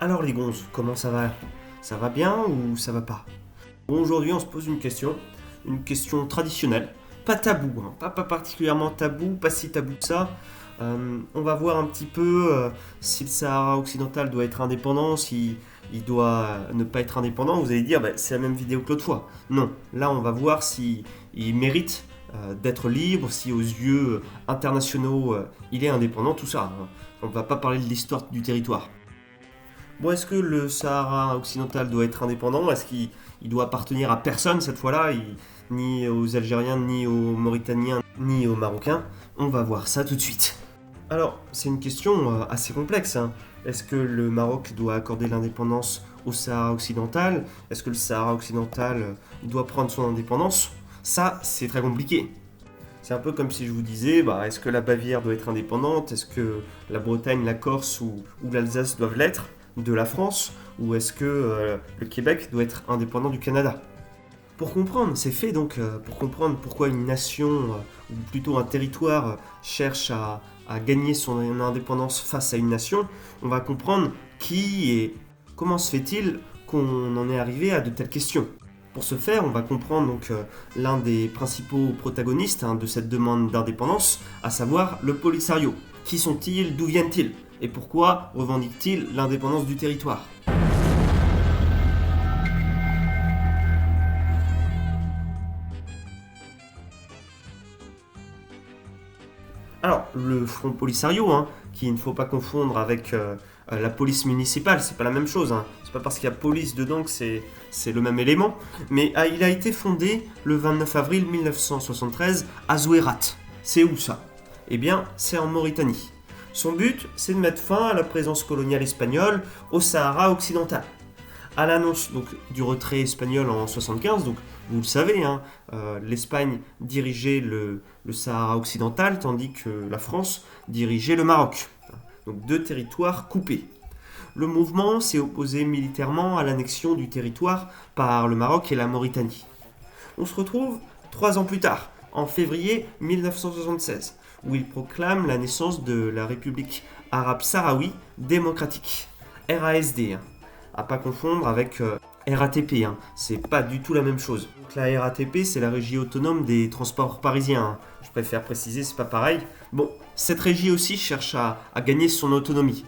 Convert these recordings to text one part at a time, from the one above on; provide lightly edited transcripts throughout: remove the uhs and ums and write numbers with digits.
Alors les gonzes, comment ça va? Ça va bien ou ça va pas? Bon, aujourd'hui on se pose une question traditionnelle, pas tabou, hein, pas particulièrement tabou, pas si tabou que ça. On va voir un petit peu si le Sahara occidental doit être indépendant, si il doit ne pas être indépendant. Vous allez dire, bah, c'est la même vidéo que l'autre fois. Non, là on va voir si il mérite d'être libre, si aux yeux internationaux il est indépendant, tout ça, hein. On va pas parler de l'histoire du territoire. Bon, est-ce que le Sahara occidental doit être indépendant? Est-ce qu'il doit appartenir à personne cette fois-là? Ni aux Algériens, ni aux Mauritaniens, ni aux Marocains? On va voir ça tout de suite. Alors, c'est une question assez complexe, hein. Est-ce que le Maroc doit accorder l'indépendance au Sahara occidental? Est-ce que le Sahara occidental doit prendre son indépendance? Ça, c'est très compliqué. C'est un peu comme si je vous disais, bah, est-ce que la Bavière doit être indépendante? Est-ce que la Bretagne, la Corse ou l'Alsace doivent l'être de la France? Ou est-ce que le Québec doit être indépendant du Canada? Pour comprendre, c'est fait donc, pour comprendre pourquoi une nation, ou plutôt un territoire, cherche à gagner son indépendance face à une nation, on va comprendre qui et comment se fait-il qu'on en est arrivé à de telles questions. Pour ce faire, on va comprendre donc l'un des principaux protagonistes, hein, de cette demande d'indépendance, à savoir le Polisario. Qui sont-ils? D'où viennent-ils? Et pourquoi revendiquent-ils l'indépendance du territoire? Alors, le Front Polisario, hein, qu'il ne faut pas confondre avec la police municipale, c'est pas la même chose, hein. C'est pas parce qu'il y a police dedans que c'est le même élément. Mais il a été fondé le 29 avril 1973 à Zouérat. C'est où ça? Eh bien, c'est en Mauritanie. Son but, c'est de mettre fin à la présence coloniale espagnole au Sahara occidental. À l'annonce donc du retrait espagnol en 75, donc vous le savez, hein, l'Espagne dirigeait le Sahara occidental, tandis que la France dirigeait le Maroc. Donc deux territoires coupés. Le mouvement s'est opposé militairement à l'annexion du territoire par le Maroc et la Mauritanie. On se retrouve 3 ans plus tard, en février 1976, où il proclame la naissance de la République arabe sahraoui démocratique, RASD, hein. À pas confondre avec RATP, hein. C'est pas du tout la même chose. Donc la RATP, c'est la régie autonome des transports parisiens, hein. Je préfère préciser, c'est pas pareil. Bon, cette régie aussi cherche à gagner son autonomie.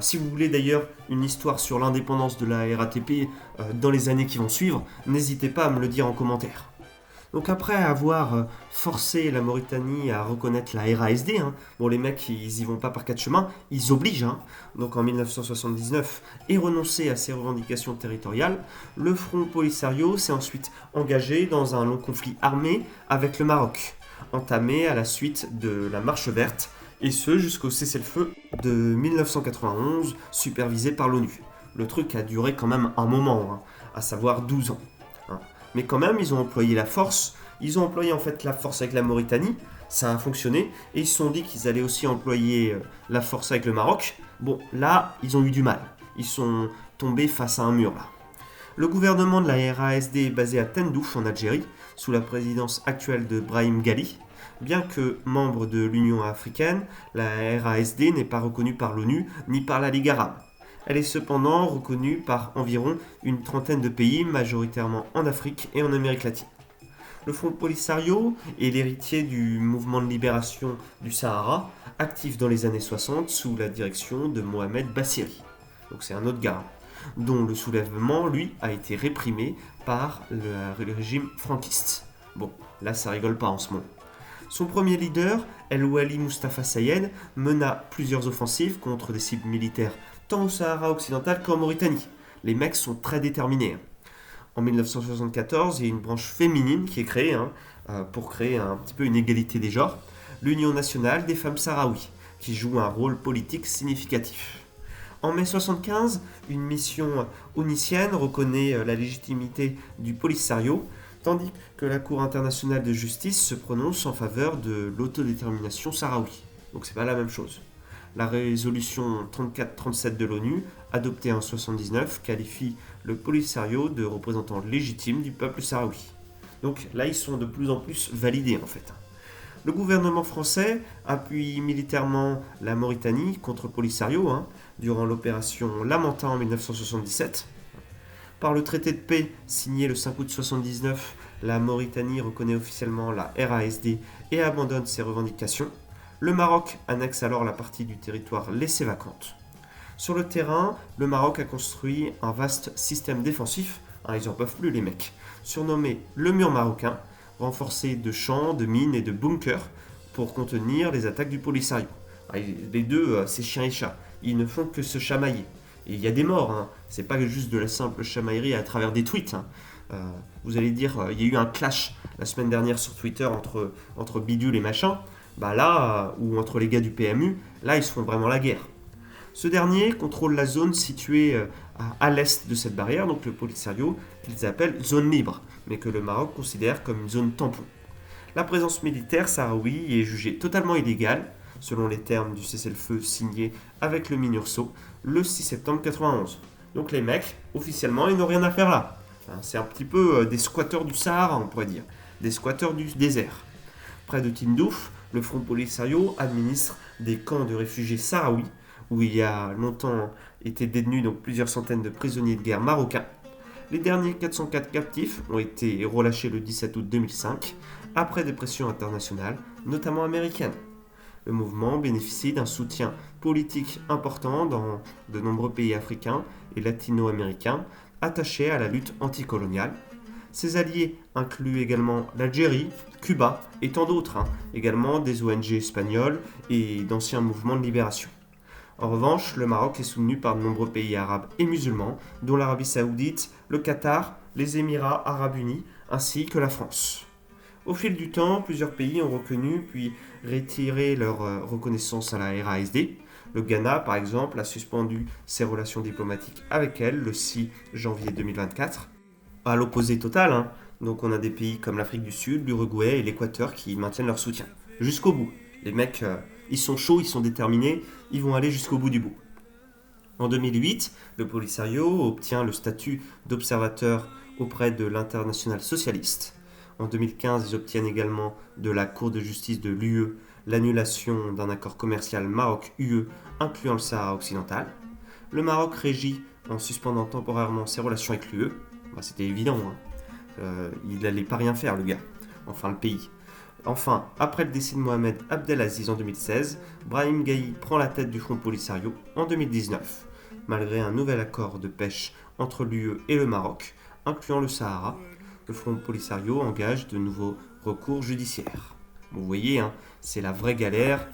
Si vous voulez d'ailleurs une histoire sur l'indépendance de la RATP dans les années qui vont suivre, n'hésitez pas à me le dire en commentaire. Donc après avoir forcé la Mauritanie à reconnaître la RASD, hein, bon les mecs ils y vont pas par 4 chemins, ils obligent, hein. Donc en 1979, et renoncer à ses revendications territoriales, le Front Polisario s'est ensuite engagé dans un long conflit armé avec le Maroc, entamé à la suite de la Marche verte, et ce jusqu'au cessez-le-feu de 1991, supervisé par l'ONU. Le truc a duré quand même un moment, hein, à savoir 12 ans, hein. Mais quand même, ils ont employé la force. Ils ont employé en fait la force avec la Mauritanie. Ça a fonctionné. Et ils se sont dit qu'ils allaient aussi employer la force avec le Maroc. Bon, là, ils ont eu du mal. Ils sont tombés face à un mur là. Le gouvernement de la RASD est basé à Tindouf en Algérie, sous la présidence actuelle de Brahim Ghali. Bien que membre de l'Union africaine, la RASD n'est pas reconnue par l'ONU ni par la Ligue arabe. Elle est cependant reconnue par environ une trentaine de pays, majoritairement en Afrique et en Amérique latine. Le Front Polisario est l'héritier du mouvement de libération du Sahara, actif dans les années 60 sous la direction de Mohamed Bassiri. Donc c'est un autre gars, dont le soulèvement, lui, a été réprimé par le régime franquiste. Bon, là ça rigole pas en ce moment. Son premier leader, El Wali Mustafa Sayed, mena plusieurs offensives contre des cibles militaires tant au Sahara occidental qu'en Mauritanie. Les mecs sont très déterminés. En 1974, il y a une branche féminine qui est créée, hein, pour créer un petit peu une égalité des genres, l'Union nationale des femmes sahraouis, qui joue un rôle politique significatif. En mai 1975, une mission onicienne reconnaît la légitimité du Polisario, tandis que la Cour internationale de justice se prononce en faveur de l'autodétermination sahraoui. Donc c'est pas la même chose. La résolution 34-37 de l'ONU, adoptée en 1979, qualifie le Polisario de représentant légitime du peuple sahraoui. Donc là, ils sont de plus en plus validés en fait. Le gouvernement français appuie militairement la Mauritanie contre le Polisario durant l'opération Lamentin en 1977. Par le traité de paix signé le 5 août 1979, la Mauritanie reconnaît officiellement la RASD et abandonne ses revendications. Le Maroc annexe alors la partie du territoire laissée vacante. Sur le terrain, le Maroc a construit un vaste système défensif, ils en peuvent plus les mecs, surnommé le mur marocain, renforcé de champs, de mines et de bunkers pour contenir les attaques du Polisario. Les deux, c'est chien et chat, ils ne font que se chamailler. Et il y a des morts, c'est pas juste de la simple chamaillerie à travers des tweets. Vous allez dire, il y a eu un clash la semaine dernière sur Twitter entre bidule et machin. Ou entre les gars du PMU, là ils se font vraiment la guerre. Ce dernier contrôle la zone située à l'est de cette barrière, donc le Polisario, qu'ils appellent zone libre, mais que le Maroc considère comme une zone tampon. La présence militaire sahraoui est jugée totalement illégale, selon les termes du cessez-le-feu signé avec le MINURSO le 6 septembre 1991. Donc les mecs, officiellement, ils n'ont rien à faire là. C'est un petit peu des squatteurs du Sahara, on pourrait dire, des squatteurs du désert. Près de Tindouf, le Front Polisario administre des camps de réfugiés sahraouis, où il y a longtemps été détenus donc plusieurs centaines de prisonniers de guerre marocains. Les derniers 404 captifs ont été relâchés le 17 août 2005, après des pressions internationales, notamment américaines. Le mouvement bénéficie d'un soutien politique important dans de nombreux pays africains et latino-américains attachés à la lutte anticoloniale. Ses alliés incluent également l'Algérie, Cuba et tant d'autres, également des ONG espagnoles et d'anciens mouvements de libération. En revanche, le Maroc est soutenu par de nombreux pays arabes et musulmans, dont l'Arabie Saoudite, le Qatar, les Émirats Arabes Unis, ainsi que la France. Au fil du temps, plusieurs pays ont reconnu puis retiré leur reconnaissance à la RASD. Le Ghana, par exemple, a suspendu ses relations diplomatiques avec elle le 6 janvier 2024. À l'opposé total, donc on a des pays comme l'Afrique du Sud, l'Uruguay et l'Équateur qui maintiennent leur soutien. Jusqu'au bout. Les mecs, ils sont chauds, ils sont déterminés, ils vont aller jusqu'au bout du bout. En 2008, le Polisario obtient le statut d'observateur auprès de l'Internationale socialiste. En 2015, ils obtiennent également de la Cour de justice de l'UE l'annulation d'un accord commercial Maroc-UE incluant le Sahara occidental. Le Maroc régit en suspendant temporairement ses relations avec l'UE. C'était évident, il n'allait pas rien faire le gars, enfin le pays. Enfin, après le décès de Mohamed Abdelaziz en 2016, Brahim Gaye prend la tête du Front Polisario en 2019, malgré un nouvel accord de pêche entre l'UE et le Maroc, incluant le Sahara. Le Front Polisario engage de nouveaux recours judiciaires. Vous voyez, c'est la vraie galère,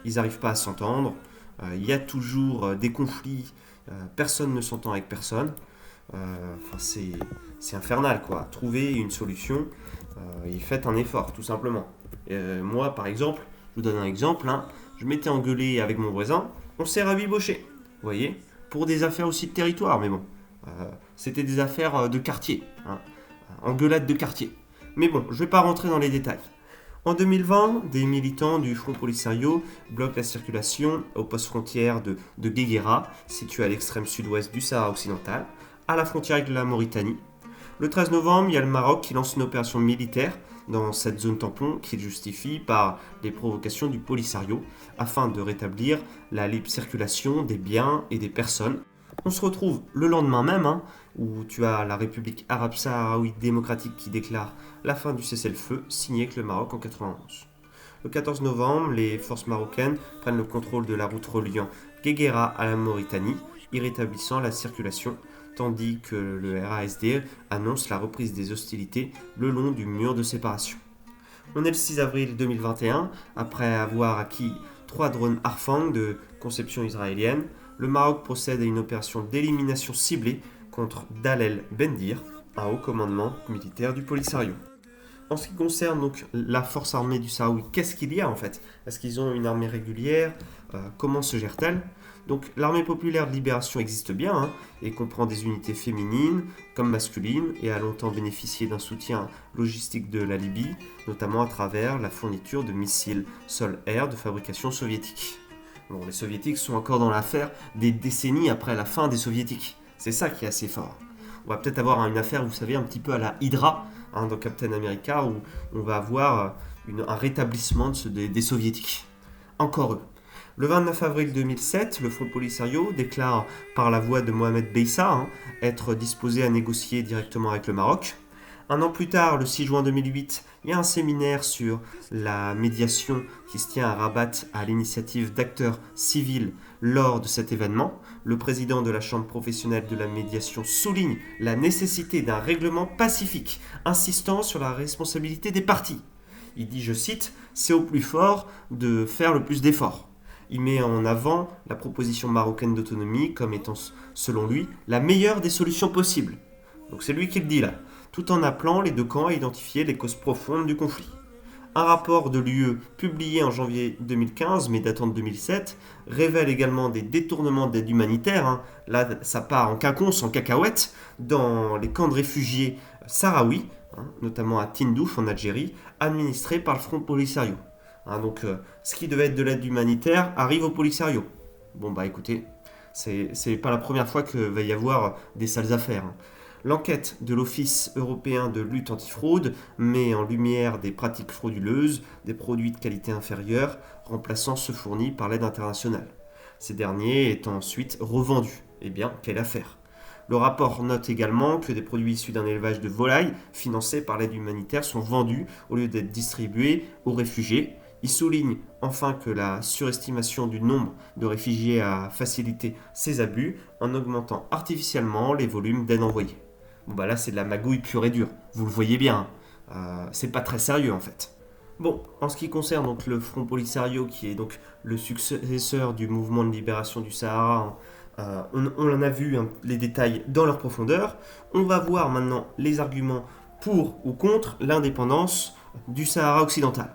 ils n'arrivent pas à s'entendre, il y a toujours des conflits, personne ne s'entend avec personne. C'est infernal quoi. Trouvez une solution et faites un effort tout simplement. Moi par exemple, je vous donne un exemple, je m'étais engueulé avec mon voisin, on s'est rabiboché, vous voyez, pour des affaires aussi de territoire, mais bon, c'était des affaires de quartier, engueulade de quartier. Mais bon, je vais pas rentrer dans les détails. En 2020, des militants du Front Polisario bloquent la circulation au poste frontière de Guéguéra, situé à l'extrême sud-ouest du Sahara occidental, à la frontière avec la Mauritanie. Le 13 novembre, il y a le Maroc qui lance une opération militaire dans cette zone tampon qu'il justifie par les provocations du Polisario afin de rétablir la libre circulation des biens et des personnes. On se retrouve le lendemain même où tu as la République arabe sahraouie démocratique qui déclare la fin du cessez-le-feu signé avec le Maroc en 1991. Le 14 novembre, les forces marocaines prennent le contrôle de la route reliant Guéguéra à la Mauritanie, y rétablissant la circulation, tandis que le RASD annonce la reprise des hostilités le long du mur de séparation. On est le 6 avril 2021, après avoir acquis 3 drones Harfang de conception israélienne, le Maroc procède à une opération d'élimination ciblée contre Dalel Bendir, un haut commandement militaire du Polisario. En ce qui concerne donc la force armée du Sahraoui, qu'est-ce qu'il y a en fait ? Est-ce qu'ils ont une armée régulière ? Comment se gère-t-elle ? Donc l'armée populaire de libération existe bien et comprend des unités féminines comme masculines et a longtemps bénéficié d'un soutien logistique de la Libye, notamment à travers la fourniture de missiles sol-air de fabrication soviétique. Bon, les soviétiques sont encore dans l'affaire des décennies après la fin des soviétiques. C'est ça qui est assez fort. On va peut-être avoir une affaire, vous savez, un petit peu à la Hydra, dans Captain America, où on va avoir un rétablissement des soviétiques. Encore eux. Le 29 avril 2007, le Front Polisario déclare par la voix de Mohamed Beissa être disposé à négocier directement avec le Maroc. Un an plus tard, le 6 juin 2008, il y a un séminaire sur la médiation qui se tient à Rabat à l'initiative d'acteurs civils lors de cet événement. Le président de la Chambre professionnelle de la médiation souligne la nécessité d'un règlement pacifique, insistant sur la responsabilité des parties. Il dit, je cite, « C'est au plus fort de faire le plus d'efforts ». Il met en avant la proposition marocaine d'autonomie comme étant, selon lui, la meilleure des solutions possibles. Donc c'est lui qui le dit là, tout en appelant les deux camps à identifier les causes profondes du conflit. Un rapport de l'UE publié en janvier 2015, mais datant de 2007, révèle également des détournements d'aide humanitaire, là ça part en quinconce, en cacahuète, dans les camps de réfugiés sahraouis, notamment à Tindouf en Algérie, administrés par le Front Polisario. Donc ce qui devait être de l'aide humanitaire arrive au Polisario. Bon bah écoutez, c'est pas la première fois qu'il va y avoir des sales affaires. L'enquête de l'Office européen de lutte antifraude met en lumière des pratiques frauduleuses, des produits de qualité inférieure, remplaçant ceux fournis par l'aide internationale. Ces derniers étant ensuite revendus. Eh bien, quelle affaire! Le rapport note également que des produits issus d'un élevage de volailles, financés par l'aide humanitaire, sont vendus au lieu d'être distribués aux réfugiés. Il souligne enfin que la surestimation du nombre de réfugiés a facilité ces abus en augmentant artificiellement les volumes d'aide envoyés. Bon bah là c'est de la magouille pure et dure, vous le voyez bien, c'est pas très sérieux en fait. Bon, en ce qui concerne donc le Front Polisario qui est donc le successeur du mouvement de libération du Sahara, on en a vu les détails dans leur profondeur. On va voir maintenant les arguments pour ou contre l'indépendance du Sahara occidental.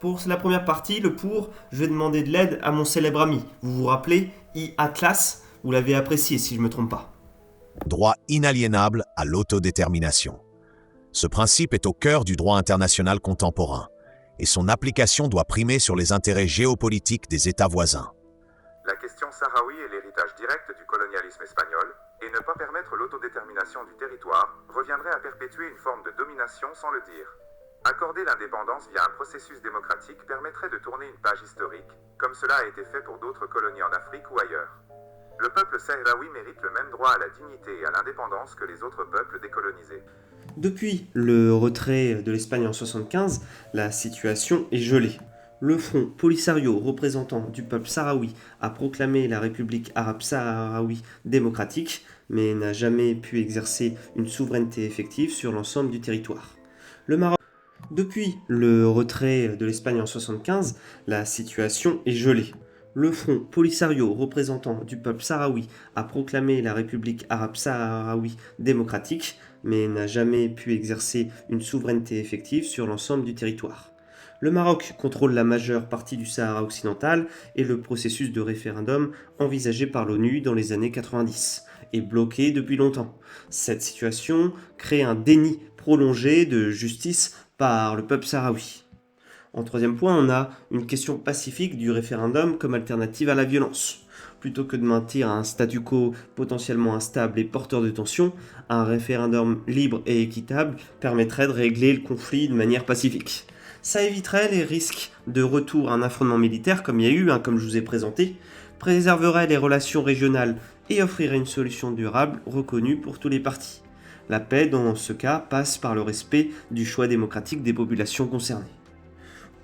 Pour la première partie, le pour, je vais demander de l'aide à mon célèbre ami. Vous vous rappelez, Atlas, vous l'avez apprécié si je ne me trompe pas. Droit inaliénable à l'autodétermination. Ce principe est au cœur du droit international contemporain, et son application doit primer sur les intérêts géopolitiques des États voisins. La question sahraoui est l'héritage direct du colonialisme espagnol, et ne pas permettre l'autodétermination du territoire reviendrait à perpétuer une forme de domination sans le dire. Accorder l'indépendance via un processus démocratique permettrait de tourner une page historique, comme cela a été fait pour d'autres colonies en Afrique ou ailleurs. Le peuple sahraoui mérite le même droit à la dignité et à l'indépendance que les autres peuples décolonisés. Depuis le retrait de l'Espagne en 1975, la situation est gelée. Le Front Polisario, représentant du peuple sahraoui, a proclamé la République arabe sahraoui démocratique, mais n'a jamais pu exercer une souveraineté effective sur l'ensemble du territoire. Le Maroc. Depuis le retrait de l'Espagne en 1975, la situation est gelée. Le Front Polisario, représentant du peuple sahraoui, a proclamé la République arabe sahraoui démocratique, mais n'a jamais pu exercer une souveraineté effective sur l'ensemble du territoire. Le Maroc contrôle la majeure partie du Sahara occidental et le processus de référendum envisagé par l'ONU dans les années 90 est bloqué depuis longtemps. Cette situation crée un déni prolongé de justice par le peuple sahraoui. En troisième point, on a une question pacifique du référendum comme alternative à la violence. Plutôt que de maintenir un statu quo potentiellement instable et porteur de tensions, un référendum libre et équitable permettrait de régler le conflit de manière pacifique. Ça éviterait les risques de retour à un affrontement militaire comme il y a eu, comme je vous ai présenté, préserverait les relations régionales et offrirait une solution durable reconnue pour tous les partis. La paix, dans ce cas, passe par le respect du choix démocratique des populations concernées.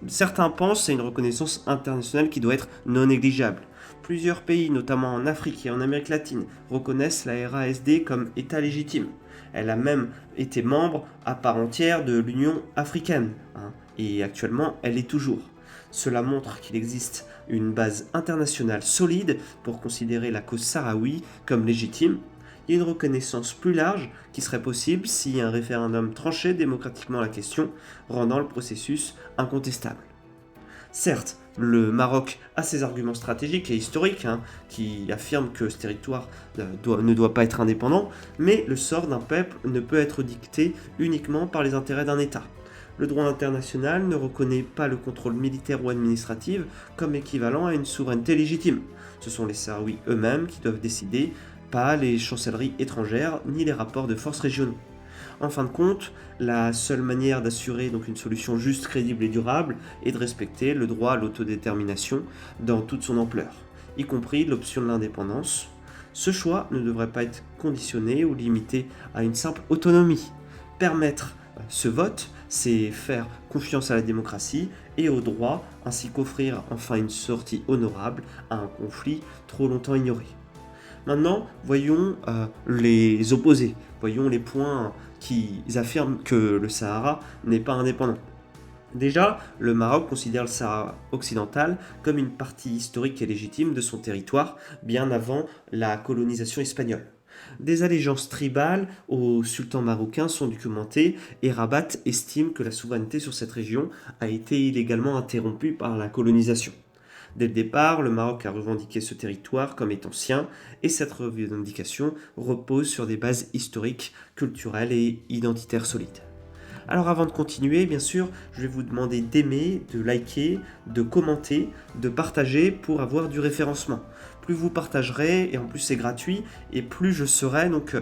Certains pensent à une reconnaissance internationale qui doit être non négligeable. Plusieurs pays, notamment en Afrique et en Amérique latine, reconnaissent la RASD comme État légitime. Elle a même été membre à part entière de l'Union africaine, et actuellement elle est toujours. Cela montre qu'il existe une base internationale solide pour considérer la cause sahraoui comme légitime. Il y a une reconnaissance plus large qui serait possible si un référendum tranchait démocratiquement la question, rendant le processus incontestable. Certes, le Maroc a ses arguments stratégiques et historiques qui affirment que ce territoire ne doit pas être indépendant, mais le sort d'un peuple ne peut être dicté uniquement par les intérêts d'un État. Le droit international ne reconnaît pas le contrôle militaire ou administratif comme équivalent à une souveraineté légitime. Ce sont les Sahraouis eux-mêmes qui doivent décider, pas les chancelleries étrangères ni les rapports de force régionaux. En fin de compte, la seule manière d'assurer donc une solution juste, crédible et durable est de respecter le droit à l'autodétermination dans toute son ampleur, y compris l'option de l'indépendance. Ce choix ne devrait pas être conditionné ou limité à une simple autonomie. Permettre ce vote, c'est faire confiance à la démocratie et au droit, ainsi qu'offrir enfin une sortie honorable à un conflit trop longtemps ignoré. Maintenant, voyons les opposés, voyons les points qui affirment que le Sahara n'est pas indépendant. Déjà, le Maroc considère le Sahara occidental comme une partie historique et légitime de son territoire, bien avant la colonisation espagnole. Des allégeances tribales au sultan marocain sont documentées et Rabat estime que la souveraineté sur cette région a été illégalement interrompue par la colonisation. Dès le départ, le Maroc a revendiqué ce territoire comme étant sien, et cette revendication repose sur des bases historiques, culturelles et identitaires solides. Alors avant de continuer, bien sûr, je vais vous demander d'aimer, de liker, de commenter, de partager pour avoir du référencement. Plus vous partagerez, et en plus c'est gratuit, et plus je serai donc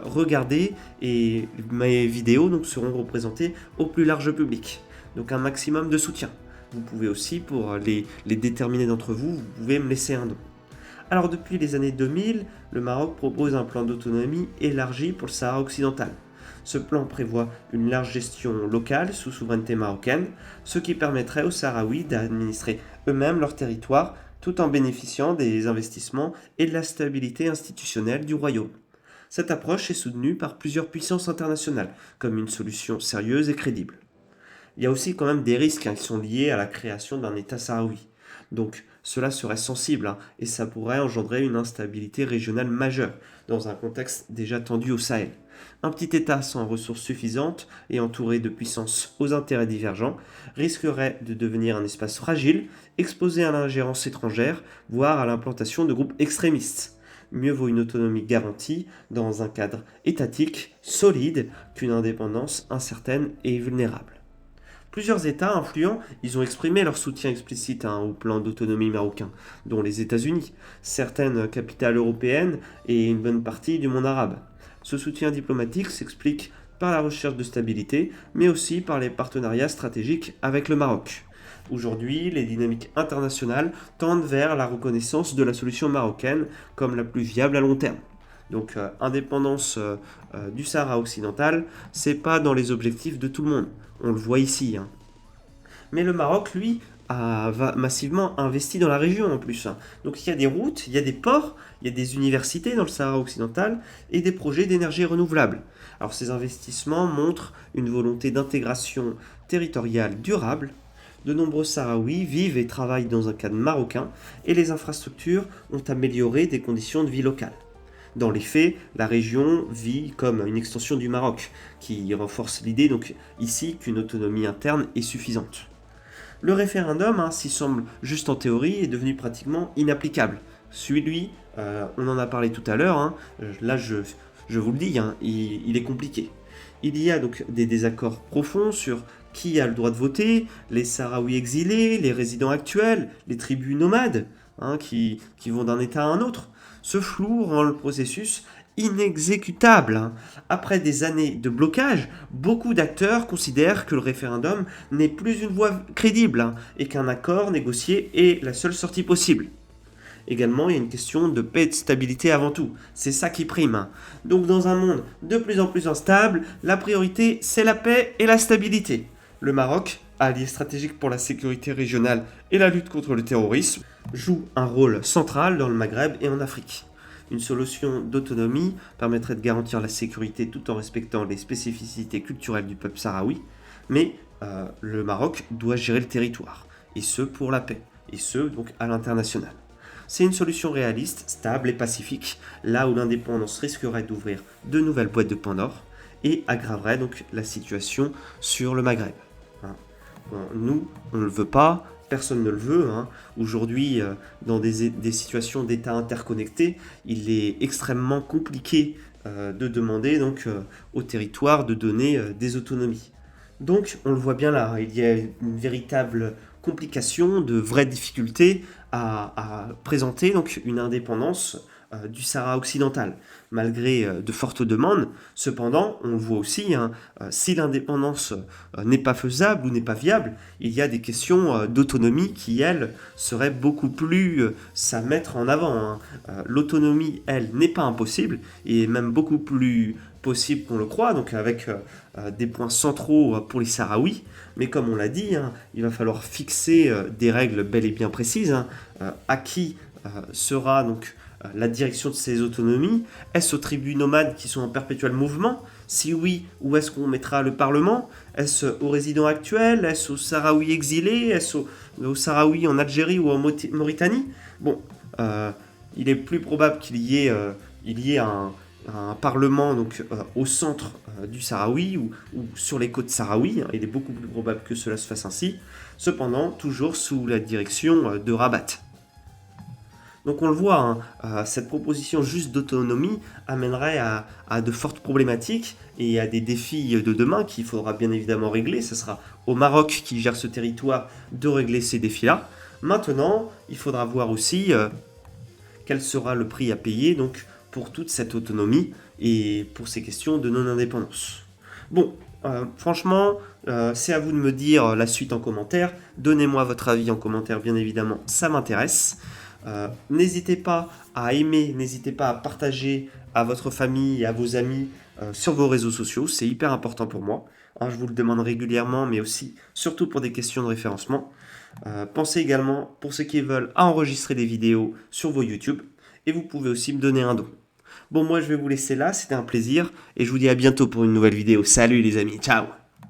regardé, et mes vidéos donc, seront représentées au plus large public. Donc un maximum de soutien. Vous pouvez aussi, pour les déterminés d'entre vous, vous pouvez me laisser un don. Alors depuis les années 2000, le Maroc propose un plan d'autonomie élargi pour le Sahara occidental. Ce plan prévoit une large gestion locale sous souveraineté marocaine, ce qui permettrait aux Sahraouis d'administrer eux-mêmes leur territoire tout en bénéficiant des investissements et de la stabilité institutionnelle du royaume. Cette approche est soutenue par plusieurs puissances internationales comme une solution sérieuse et crédible. Il y a aussi quand même des risques qui sont liés à la création d'un État sahraoui. Donc cela serait sensible et ça pourrait engendrer une instabilité régionale majeure dans un contexte déjà tendu au Sahel. Un petit État sans ressources suffisantes et entouré de puissances aux intérêts divergents risquerait de devenir un espace fragile, exposé à l'ingérence étrangère, voire à l'implantation de groupes extrémistes. Mieux vaut une autonomie garantie dans un cadre étatique, solide, qu'une indépendance incertaine et vulnérable. Plusieurs États influents, ils ont exprimé leur soutien explicite au plan d'autonomie marocain, dont les États-Unis, certaines capitales européennes et une bonne partie du monde arabe. Ce soutien diplomatique s'explique par la recherche de stabilité, mais aussi par les partenariats stratégiques avec le Maroc. Aujourd'hui, les dynamiques internationales tendent vers la reconnaissance de la solution marocaine comme la plus viable à long terme. Donc, indépendance du Sahara occidental, c'est pas dans les objectifs de tout le monde. On le voit ici. Mais le Maroc, lui, va massivement investi dans la région en plus. Donc il y a des routes, il y a des ports, il y a des universités dans le Sahara occidental et des projets d'énergie renouvelable. Alors ces investissements montrent une volonté d'intégration territoriale durable. De nombreux Sahraouis vivent et travaillent dans un cadre marocain et les infrastructures ont amélioré des conditions de vie locales. Dans les faits, la région vit comme une extension du Maroc, qui renforce l'idée donc ici qu'une autonomie interne est suffisante. Le référendum, s'il semble juste en théorie, est devenu pratiquement inapplicable. Celui-là, on en a parlé tout à l'heure, là je vous le dis, il est compliqué. Il y a donc des désaccords profonds sur qui a le droit de voter, les Sahraouis exilés, les résidents actuels, les tribus nomades, qui vont d'un État à un autre. Ce flou rend le processus inexécutable. Après des années de blocage, beaucoup d'acteurs considèrent que le référendum n'est plus une voie crédible et qu'un accord négocié est la seule sortie possible. Également, il y a une question de paix et de stabilité avant tout. C'est ça qui prime. Donc dans un monde de plus en plus instable, la priorité c'est la paix et la stabilité. Le Maroc, allié stratégique pour la sécurité régionale et la lutte contre le terrorisme, joue un rôle central dans le Maghreb et en Afrique. Une solution d'autonomie permettrait de garantir la sécurité tout en respectant les spécificités culturelles du peuple sahraoui, mais le Maroc doit gérer le territoire, et ce pour la paix, et ce donc à l'international. C'est une solution réaliste, stable et pacifique, là où l'indépendance risquerait d'ouvrir de nouvelles boîtes de Pandore et aggraverait donc la situation sur le Maghreb. Bon, nous, on ne le veut pas, personne ne le veut. Aujourd'hui, dans des situations d'État interconnectés, il est extrêmement compliqué de demander donc, au territoire de donner des autonomies. Donc, on le voit bien là, il y a une véritable complication, de vraies difficultés à présenter donc, une indépendance du Sahara occidental, malgré de fortes demandes. Cependant, on le voit aussi, hein, si l'indépendance n'est pas faisable ou n'est pas viable, il y a des questions d'autonomie qui, elles, seraient beaucoup plus à mettre en avant. Hein. L'autonomie, elle, n'est pas impossible, et est même beaucoup plus possible qu'on le croit, donc avec des points centraux pour les Sahraouis. Mais comme on l'a dit, hein, il va falloir fixer des règles bel et bien précises. Hein, à qui sera donc la direction de ces autonomies? Est-ce aux tribus nomades qui sont en perpétuel mouvement? Si oui, où est-ce qu'on mettra le Parlement? Est-ce aux résidents actuels? Est-ce aux Sahraouis exilés? Est-ce aux Sahraouis en Algérie ou en Mauritanie? Bon, il est plus probable qu'il y ait un parlement donc, au centre du Sahraoui ou sur les côtes sahraouies. Il est beaucoup plus probable que cela se fasse ainsi. Cependant, toujours sous la direction de Rabat. Donc on le voit, hein, cette proposition juste d'autonomie amènerait à de fortes problématiques et à des défis de demain qu'il faudra bien évidemment régler. Ce sera au Maroc qui gère ce territoire de régler ces défis-là. Maintenant, il faudra voir aussi quel sera le prix à payer donc, pour toute cette autonomie et pour ces questions de non-indépendance. Bon, franchement, c'est à vous de me dire la suite en commentaire. Donnez-moi votre avis en commentaire, bien évidemment, ça m'intéresse. N'hésitez pas à aimer, n'hésitez pas à partager à votre famille et à vos amis sur vos réseaux sociaux, c'est hyper important pour moi. Hein, je vous le demande régulièrement, mais aussi, surtout pour des questions de référencement. Pensez également, pour ceux qui veulent, à enregistrer des vidéos sur vos YouTube. Et vous pouvez aussi me donner un don. Bon, moi je vais vous laisser là, c'était un plaisir. Et je vous dis à bientôt pour une nouvelle vidéo. Salut les amis, ciao!